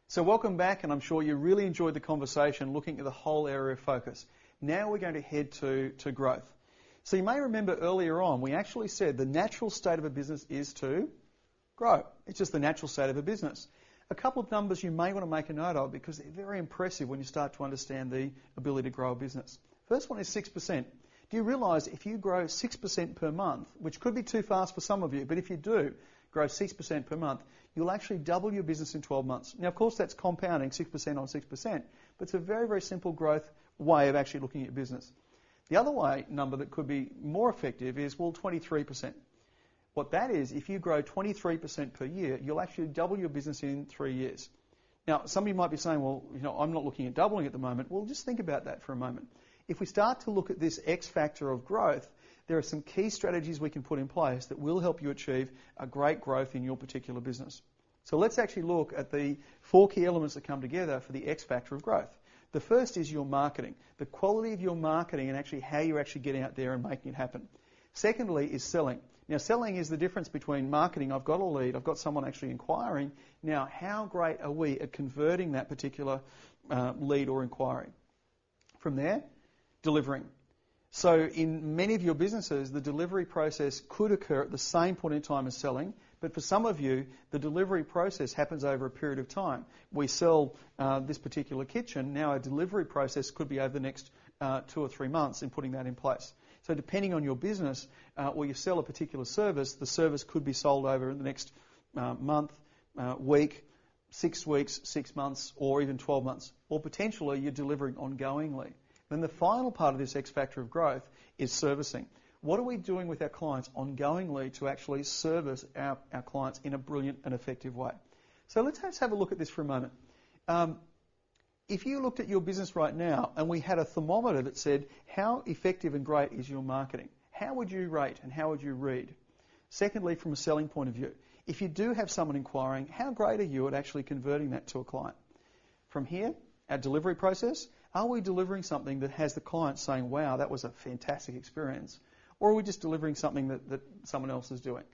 So welcome back, and I'm sure you really enjoyed the conversation looking at the whole area of focus. Now we're going to head to growth. So you may remember earlier on, we actually said the natural state of a business is to grow. It's just the natural state of a business. A couple of numbers you may want to make a note of because they're very impressive when you start to understand the ability to grow a business. First one is 6%. Do you realise if you grow 6% per month, which could be too fast for some of you, but if you do grow 6% per month, you'll actually double your business in 12 months. Now, of course, that's compounding 6% on 6%, but it's a very, very simple growth way of actually looking at your business. The other number that could be more effective is, 23%. What that is, if you grow 23% per year, you'll actually double your business in 3 years. Now, some of you might be saying, I'm not looking at doubling at the moment. Well, just think about that for a moment. If we start to look at this X factor of growth, there are some key strategies we can put in place that will help you achieve a great growth in your particular business. So let's actually look at the 4 key elements that come together for the X factor of growth. The first is your marketing, the quality of your marketing and actually how you're actually getting out there and making it happen. Secondly is selling. Now, selling is the difference between marketing, I've got a lead, I've got someone actually inquiring. Now, how great are we at converting that particular lead or inquiry? From there, delivering. So in many of your businesses, the delivery process could occur at the same point in time as selling, but for some of you, the delivery process happens over a period of time. We sell this particular kitchen, now our delivery process could be over the next 2 or 3 months in putting that in place. So depending on your business, or you sell a particular service, the service could be sold over in the next month, week, 6 weeks, 6 months, or even 12 months. Or potentially you're delivering ongoingly. Then the final part of this X factor of growth is servicing. What are we doing with our clients ongoingly to actually service our clients in a brilliant and effective way? So let's have a look at this for a moment. If you looked at your business right now and we had a thermometer that said, how effective and great is your marketing? How would you rate and how would you read? Secondly, from a selling point of view, if you do have someone inquiring, how great are you at actually converting that to a client? From here, our delivery process, are we delivering something that has the client saying, wow, that was a fantastic experience? Or are we just delivering something that someone else is doing?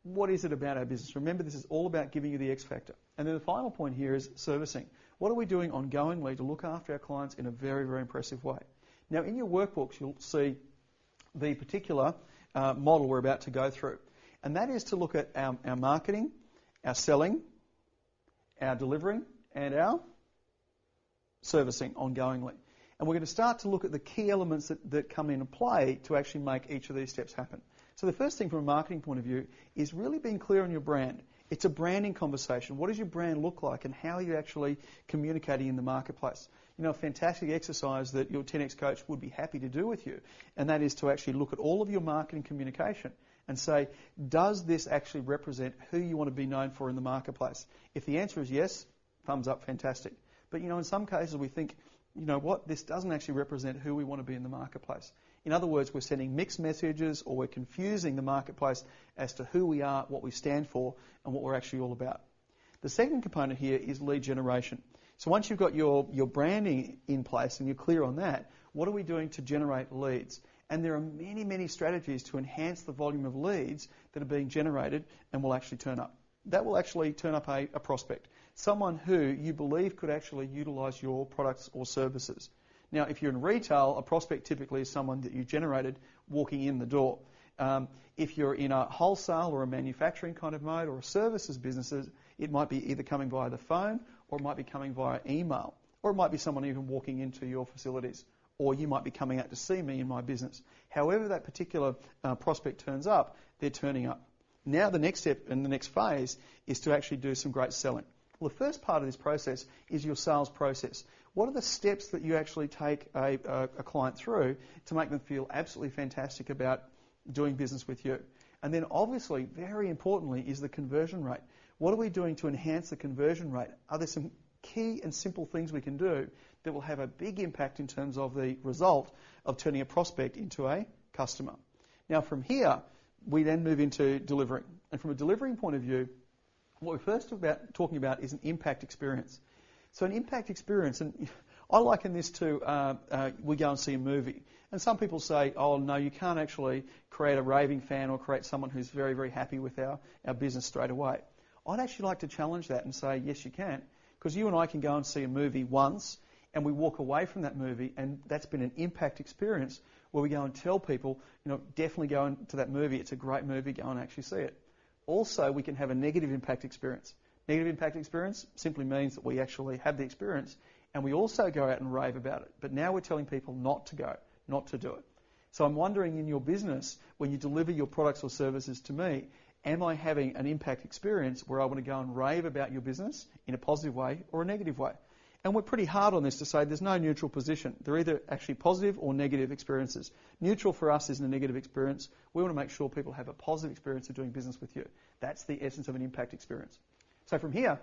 What is it about our business? Remember, this is all about giving you the X factor. And then the final point here is servicing. What are we doing ongoingly to look after our clients in a very, very impressive way? Now, in your workbooks, you'll see the particular model we're about to go through. And that is to look at our marketing, our selling, our delivering, and our servicing ongoingly. And we're going to start to look at the key elements that come into play to actually make each of these steps happen. So the first thing from a marketing point of view is really being clear on your brand. It's a branding conversation. What does your brand look like and how are you actually communicating in the marketplace? You know, a fantastic exercise that your 10X coach would be happy to do with you, and that is to actually look at all of your marketing communication and say, does this actually represent who you want to be known for in the marketplace? If the answer is yes, thumbs up, fantastic. But, in some cases we think, this doesn't actually represent who we want to be in the marketplace. In other words, we're sending mixed messages or we're confusing the marketplace as to who we are, what we stand for, and what we're actually all about. The second component here is lead generation. So once you've got your branding in place and you're clear on that, what are we doing to generate leads? And there are many, many strategies to enhance the volume of leads that are being generated and will actually turn up. That will actually turn up a prospect, someone who you believe could actually utilise your products or services. Now, if you're in retail, a prospect typically is someone that you generated walking in the door. If you're in a wholesale or a manufacturing kind of mode or a services businesses, it might be either coming via the phone or it might be coming via email, or it might be someone even walking into your facilities, or you might be coming out to see me in my business. However that particular prospect turns up, they're turning up. Now the next step and the next phase is to actually do some great selling. Well, the first part of this process is your sales process. What are the steps that you actually take a client through to make them feel absolutely fantastic about doing business with you? And then obviously, very importantly, is the conversion rate. What are we doing to enhance the conversion rate? Are there some key and simple things we can do that will have a big impact in terms of the result of turning a prospect into a customer? Now from here, we then move into delivering. And from a delivering point of view, what we're first talking about is an impact experience. So an impact experience, and I liken this to we go and see a movie. And some people say, oh, no, you can't actually create a raving fan or create someone who's very, very happy with our business straight away. I'd actually like to challenge that and say, yes, you can. Because you and I can go and see a movie once and we walk away from that movie and that's been an impact experience where we go and tell people, definitely go into that movie. It's a great movie. Go and actually see it. Also, we can have a negative impact experience. Negative impact experience simply means that we actually have the experience and we also go out and rave about it. But now we're telling people not to go, not to do it. So I'm wondering in your business, when you deliver your products or services to me, am I having an impact experience where I want to go and rave about your business in a positive way or a negative way? And we're pretty hard on this to say there's no neutral position. They're either actually positive or negative experiences. Neutral for us is a negative experience. We want to make sure people have a positive experience of doing business with you. That's the essence of an impact experience. So from here,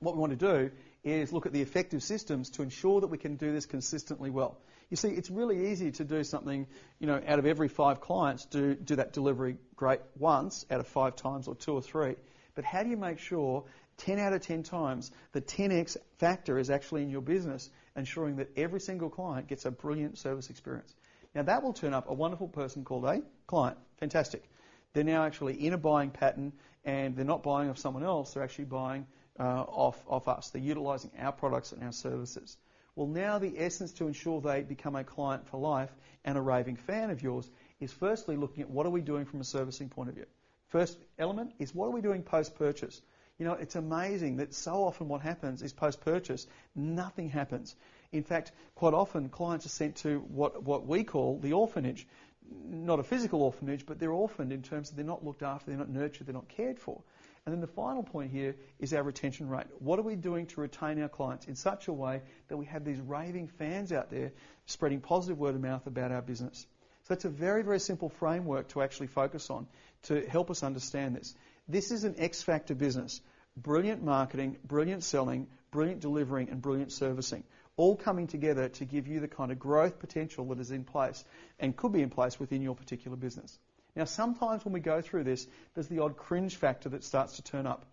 what we want to do is look at the effective systems to ensure that we can do this consistently well. You see, it's really easy to do something, out of every 5 clients, do that delivery great once out of 5 times or 2 or 3. But how do you make sure 10 out of 10 times the 10x factor is actually in your business, ensuring that every single client gets a brilliant service experience? Now that will turn up a wonderful person called a client. Fantastic. They're now actually in a buying pattern and they're not buying off someone else, they're actually buying off us. They're utilising our products and our services. Well, now the essence to ensure they become a client for life and a raving fan of yours is firstly looking at what are we doing from a servicing point of view. First element is what are we doing post-purchase. It's amazing that so often what happens is post-purchase, nothing happens. In fact, quite often clients are sent to what we call the orphanage. Not a physical orphanage, but they're orphaned in terms of they're not looked after, they're not nurtured, they're not cared for. And then the final point here is our retention rate. What are we doing to retain our clients in such a way that we have these raving fans out there spreading positive word of mouth about our business? So it's a very, very simple framework to actually focus on to help us understand this. This is an X factor business. Brilliant marketing, brilliant selling, brilliant delivering, and brilliant servicing, all coming together to give you the kind of growth potential that is in place and could be in place within your particular business. Now, sometimes when we go through this, there's the odd cringe factor that starts to turn up.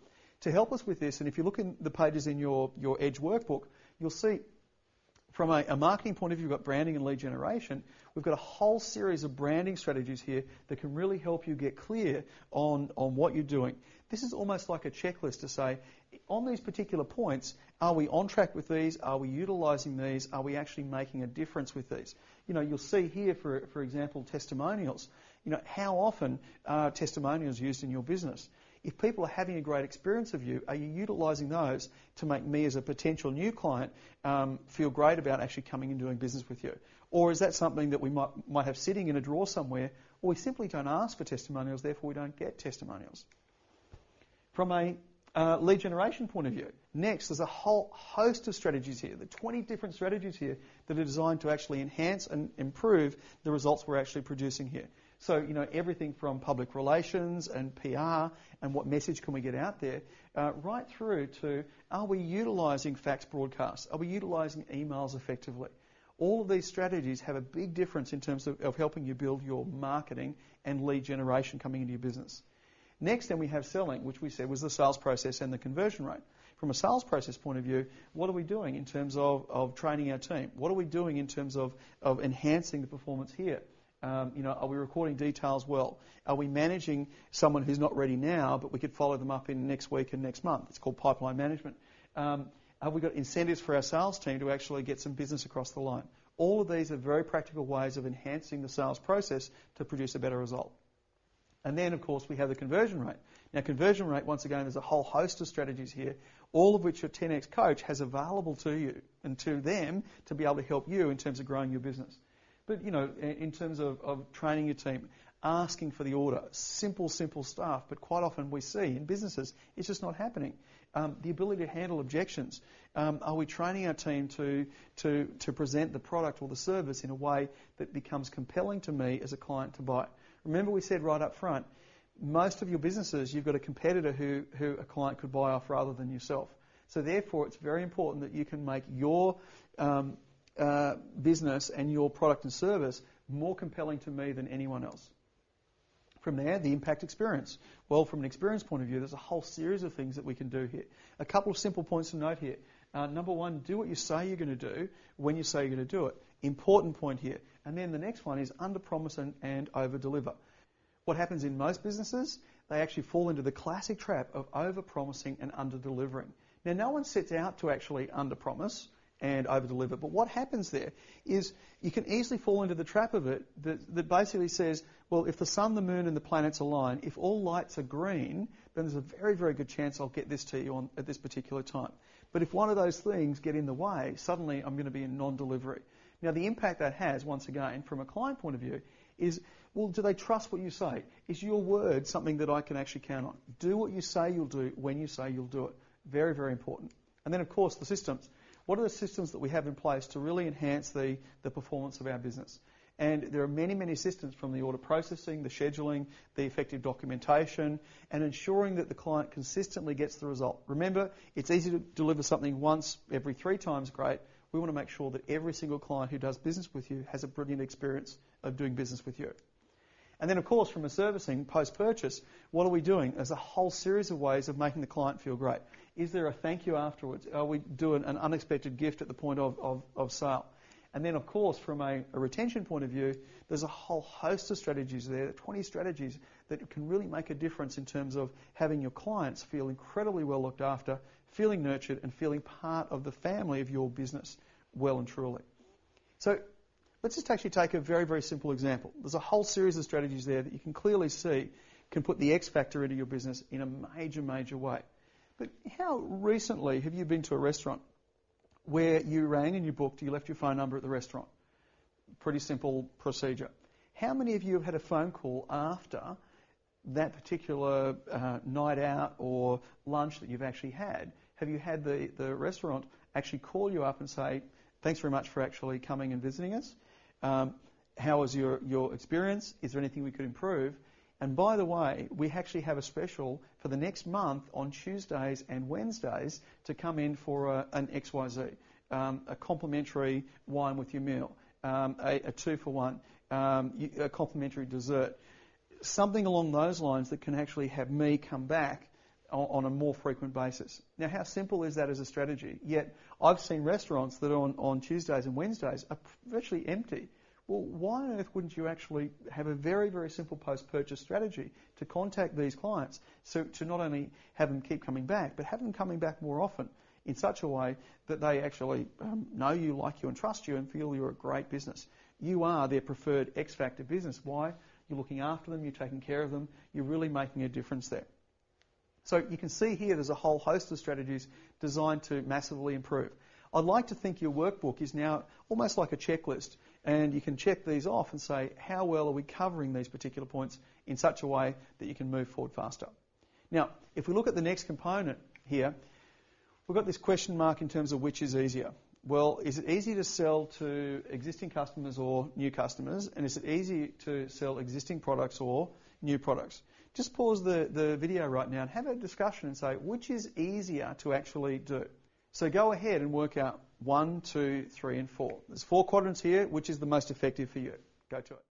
To help us with this, and if you look in the pages in your Edge workbook, you'll see from a marketing point of view, we've got branding and lead generation. We've got a whole series of branding strategies here that can really help you get clear on what you're doing. This is almost like a checklist to say, on these particular points, are we on track with these? Are we utilising these? Are we actually making a difference with these? You'll see here, for example, testimonials. How often are testimonials used in your business? If people are having a great experience of you, are you utilising those to make me as a potential new client feel great about actually coming and doing business with you? Or is that something that we might have sitting in a drawer somewhere, or we simply don't ask for testimonials, therefore we don't get testimonials? From a lead generation point of view, next, there's a whole host of strategies here. There are 20 different strategies here that are designed to actually enhance and improve the results we're actually producing here. So, everything from public relations and PR and what message can we get out there, right through to are we utilising fax broadcasts? Are we utilising emails effectively? All of these strategies have a big difference in terms of helping you build your marketing and lead generation coming into your business. Next, then we have selling, which we said was the sales process and the conversion rate. From a sales process point of view, what are we doing in terms of training our team? What are we doing in terms of enhancing the performance here? Are we recording details well? Are we managing someone who's not ready now, but we could follow them up in next week and next month? It's called pipeline management. Have we got incentives for our sales team to actually get some business across the line? All of these are very practical ways of enhancing the sales process to produce a better result. And then, of course, we have the conversion rate. Now, conversion rate, once again, there's a whole host of strategies here, all of which your 10X coach has available to you and to them to be able to help you in terms of growing your business. But, in terms of training your team, asking for the order, simple stuff, but quite often we see in businesses it's just not happening. The ability to handle objections. Are we training our team to present the product or the service in a way that becomes compelling to me as a client to buy? Remember we said right up front, most of your businesses, you've got a competitor who a client could buy off rather than yourself. So therefore, it's very important that you can make your business and your product and service more compelling to me than anyone else. From there, the impact experience. Well, from an experience point of view, there's a whole series of things that we can do here. A couple of simple points to note here. Number one, do what you say you're going to do when you say you're going to do it. Important point here. And then the next one is under-promise and over-deliver. What happens in most businesses, they actually fall into the classic trap of over-promising and under-delivering. Now, no one sets out to actually under-promise and over-deliver, but what happens there is you can easily fall into the trap of it that basically says, well, if the sun, the moon and the planets align, if all lights are green, then there's a very, very good chance I'll get this to you at this particular time. But if one of those things get in the way, suddenly I'm going to be in non-delivery. Now, the impact that has, once again, from a client point of view, is, well, do they trust what you say? Is your word something that I can actually count on? Do what you say you'll do when you say you'll do it. Very, very important. And then, of course, the systems. What are the systems that we have in place to really enhance the performance of our business? And there are many, many systems, from the order processing, the scheduling, the effective documentation, and ensuring that the client consistently gets the result. Remember, it's easy to deliver something once every 3 times, great. We want to make sure that every single client who does business with you has a brilliant experience of doing business with you. And then, of course, from a servicing, post-purchase, what are we doing? There's a whole series of ways of making the client feel great. Is there a thank you afterwards? Are we doing an unexpected gift at the point of sale? And then, of course, from a retention point of view, there's a whole host of strategies there, 20 strategies that can really make a difference in terms of having your clients feel incredibly well looked after, feeling nurtured, and feeling part of the family of your business well and truly. So let's just actually take a very, very simple example. There's a whole series of strategies there that you can clearly see can put the X factor into your business in a major, major way. But how recently have you been to a restaurant where you rang and you booked, you left your phone number at the restaurant? Pretty simple procedure. How many of you have had a phone call after that particular night out or lunch that you've actually had? Have you had the restaurant actually call you up and say, thanks very much for actually coming and visiting us? How was your experience? Is there anything we could improve? And by the way, we actually have a special for the next month on Tuesdays and Wednesdays to come in for an XYZ, a complimentary wine with your meal, a 2-for-1, a complimentary dessert, something along those lines that can actually have me come back on a more frequent basis. Now, how simple is that as a strategy? Yet I've seen restaurants that on Tuesdays and Wednesdays are virtually empty. Well, why on earth wouldn't you actually have a very, very simple post-purchase strategy to contact these clients, so to not only have them keep coming back, but have them coming back more often in such a way that they actually know you, like you, and trust you and feel you're a great business. You are their preferred X-Factor business. Why? You're looking after them, you're taking care of them, you're really making a difference there. So you can see here there's a whole host of strategies designed to massively improve. I'd like to think your workbook is now almost like a checklist, and you can check these off and say, how well are we covering these particular points in such a way that you can move forward faster? Now, if we look at the next component here, we've got this question mark in terms of which is easier. Well, is it easy to sell to existing customers or new customers? And is it easy to sell existing products or new products? Just pause the video right now and have a discussion and say, which is easier to actually do? So go ahead and work out 1, 2, 3, and 4. There's 4 quadrants here. Which is the most effective for you? Go to it.